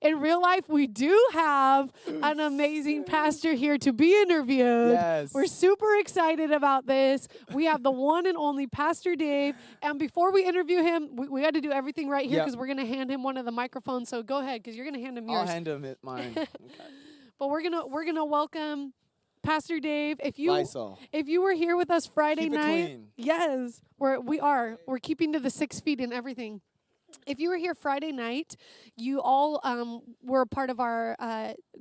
in real life, we do have an amazing pastor here to be interviewed. Yes. We're super excited about this. We have the one and only Pastor Dave. And before we interview him, we got to do everything right here Yep. because we're going to hand him one of the microphones. So go ahead because you're going to hand him I'll yours. hand him mine. Okay. But we're gonna welcome Pastor Dave. If you Lysol. were here with us Friday Keep it night, clean. yes, we're keeping to the 6 feet and everything. If you were here Friday night, you all were a part of our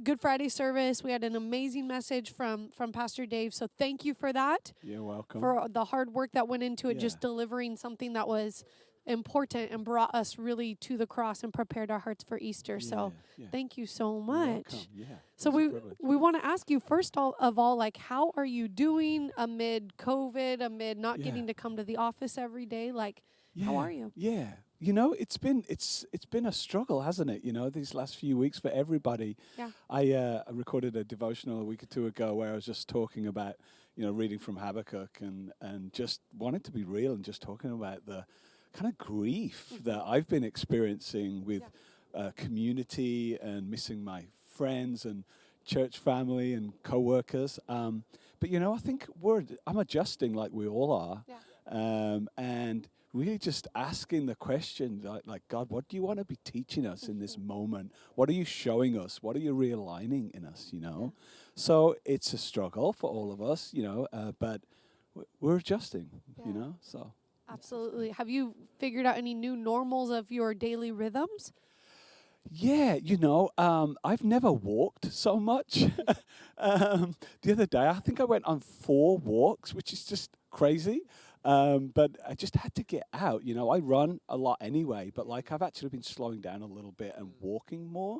Good Friday service. We had an amazing message from Pastor Dave. So thank you for that, You're welcome. for the hard work that went into it, Yeah. just delivering something that was important and brought us really to the cross and prepared our hearts for Easter. So Yeah. thank you so You're much. welcome. Yeah. So it's a privilege. we want to ask you first of all, like, how are you doing amid COVID, amid not Yeah. getting to come to the office every day? Like, how Yeah, are you? Yeah. You know, it's been a struggle, hasn't it? You know, these last few weeks for everybody. Yeah. I recorded a devotional a week or two ago where I was just talking about, reading from Habakkuk and just wanted to be real and just talking about the kind of grief that I've been experiencing with community and missing my friends and church family and coworkers. But I think I'm adjusting like we all are. Yeah. And really just asking the question, like, God, what do you want to be teaching us in this moment? What are you showing us? What are you realigning in us, So it's a struggle for all of us, but we're adjusting, Yeah. so. Absolutely. Have you figured out any new normals of your daily rhythms? Yeah, I've never walked so much. The other day, I think I went on 4 walks, which is just crazy. But I just had to get out. I run a lot anyway, but like I've actually been slowing down a little bit and walking more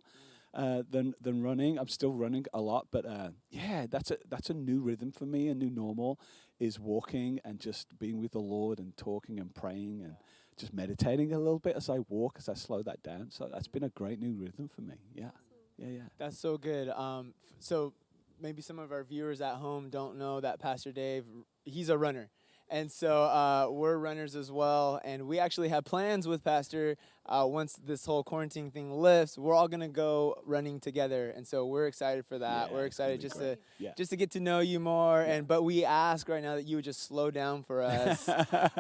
than running. I'm still running a lot, but yeah, that's a new rhythm for me. A new normal is walking and just being with the Lord and talking and praying and just meditating a little bit as I walk, as I slow that down. So that's been a great new rhythm for me. Yeah, yeah. That's so good. So maybe some of our viewers at home don't know that Pastor Dave, he's a runner. And so we're runners as well. And we actually have plans with Pastor. Once this whole quarantine thing lifts, we're all going to go running together. And so we're excited for that. Yeah, We're it's excited gonna be great. just to get to know you more. But we ask right now that you would just slow down for us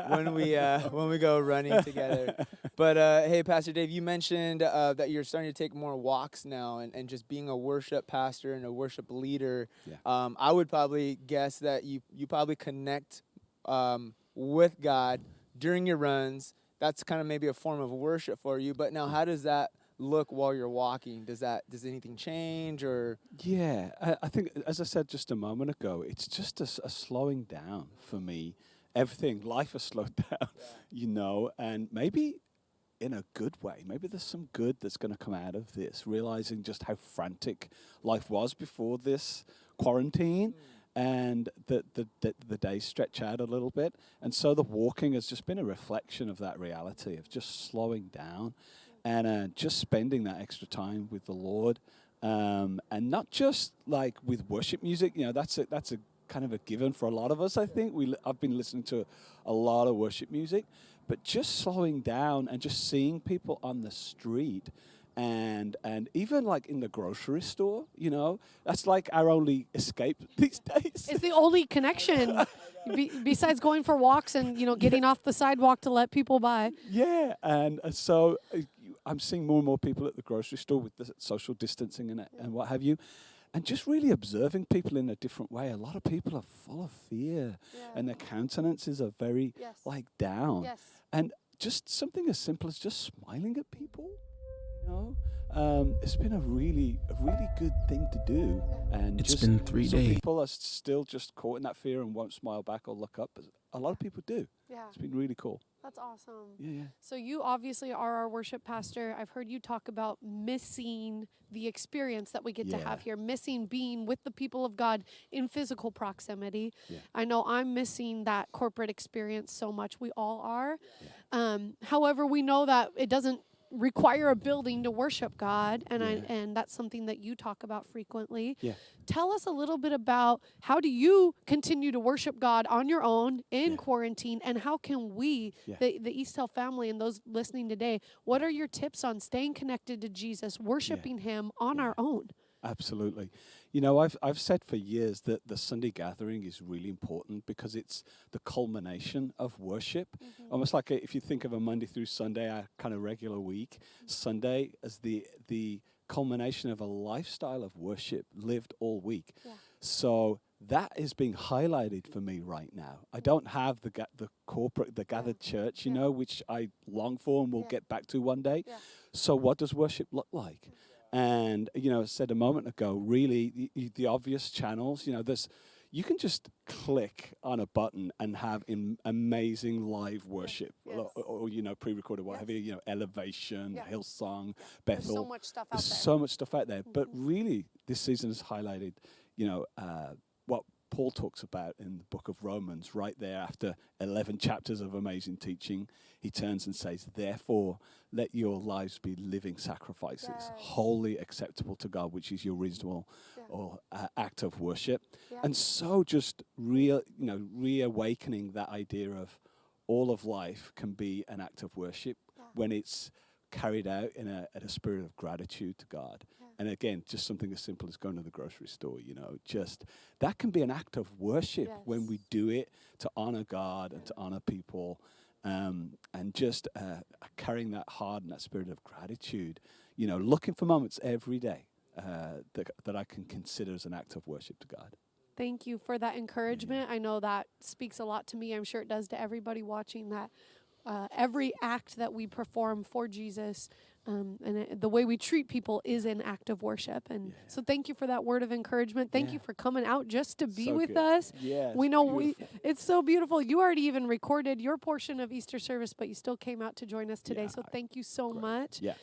when we go running together. But hey, Pastor Dave, you mentioned that you're starting to take more walks now and just being a worship pastor and a worship leader. Yeah. I would probably guess that you probably connect with God during your runs. That's kind of maybe a form of worship for you. But now, how does that look while you're walking? Does anything change or? Yeah, I think, as I said just a moment ago, it's just a slowing down for me. Everything, life has slowed down, and maybe in a good way. Maybe there's some good that's going to come out of this, realizing just how frantic life was before this quarantine. And the days stretch out a little bit. And so the walking has just been a reflection of that reality of just slowing down and just spending that extra time with the Lord. And not just like with worship music, that's a kind of a given for a lot of us, I think. I've been listening to a lot of worship music, but just slowing down and just seeing people on the street and even like in the grocery store, that's like our only escape these days. It's the only connection besides going for walks and, getting off the sidewalk to let people by. Yeah, and so I'm seeing more and more people at the grocery store with the social distancing and what have you, and just really observing people in a different way. A lot of people are full of fear, and their countenances are very down. Yes. And just something as simple as just smiling at people. It's been a really good thing to do. And It's just been 3 some days. people are still just caught in that fear and won't smile back or look up. But a lot of people do. Yeah. It's been really cool. That's awesome. Yeah. So you obviously are our worship pastor. I've heard you talk about missing the experience that we get to have here, missing being with the people of God in physical proximity. Yeah. I know I'm missing that corporate experience so much. We all are. However, we know that it doesn't require a building to worship God, and Yeah. and that's something that you talk about frequently. Yeah. Tell us a little bit about how do you continue to worship God on your own in Yeah. quarantine, and how can we, Yeah. the East Hill family and those listening today, what are your tips on staying connected to Jesus, worshiping Him on Yeah. our own? Absolutely. You know, I've said for years that the Sunday gathering is really important because it's the culmination of worship. Almost like if you think of a Monday through Sunday, our kind of regular week, Sunday as the culmination of a lifestyle of worship lived all week. Yeah. So that is being highlighted for me right now. I don't have the corporate, the gathered church, you Yeah. know, which I long for and will Yeah. get back to one day. Yeah. So what does worship look like? And, you know, I said a moment ago, really, the obvious channels, you know, you can just click on a button and have amazing live worship, Yes. or, you know, pre-recorded, whatever, you know, Elevation, Yeah. Hillsong, There's Bethel. so much stuff out There's there. so much stuff out there. But really, this season has highlighted, you know, what Paul talks about in the book of Romans, right there after 11 chapters of amazing teaching. He turns and says, therefore, let your lives be living sacrifices, Yes. wholly acceptable to God, which is your reasonable Yeah. or act of worship. Yeah. And so just reawakening that idea of all of life can be an act of worship Yeah. when it's carried out in a spirit of gratitude to God. Yeah. And again, just something as simple as going to the grocery store, you know, just that can be an act of worship when we Yes. do it to honor God and to honor people, and just carrying that heart and that spirit of gratitude, you know, looking for moments every day that I can consider as an act of worship to God. Thank you for that encouragement. I know that speaks a lot to me. I'm sure it does to everybody watching, that every act that we perform for Jesus, the way we treat people is an act of worship. And so thank you for that word of encouragement. Thank you Yeah. for coming out just to be So with good. us. Yeah, We it's know beautiful. it's so beautiful. You already even recorded your portion of Easter service, but you still came out to join us today. Yeah, So thank you so great. much. Yeah.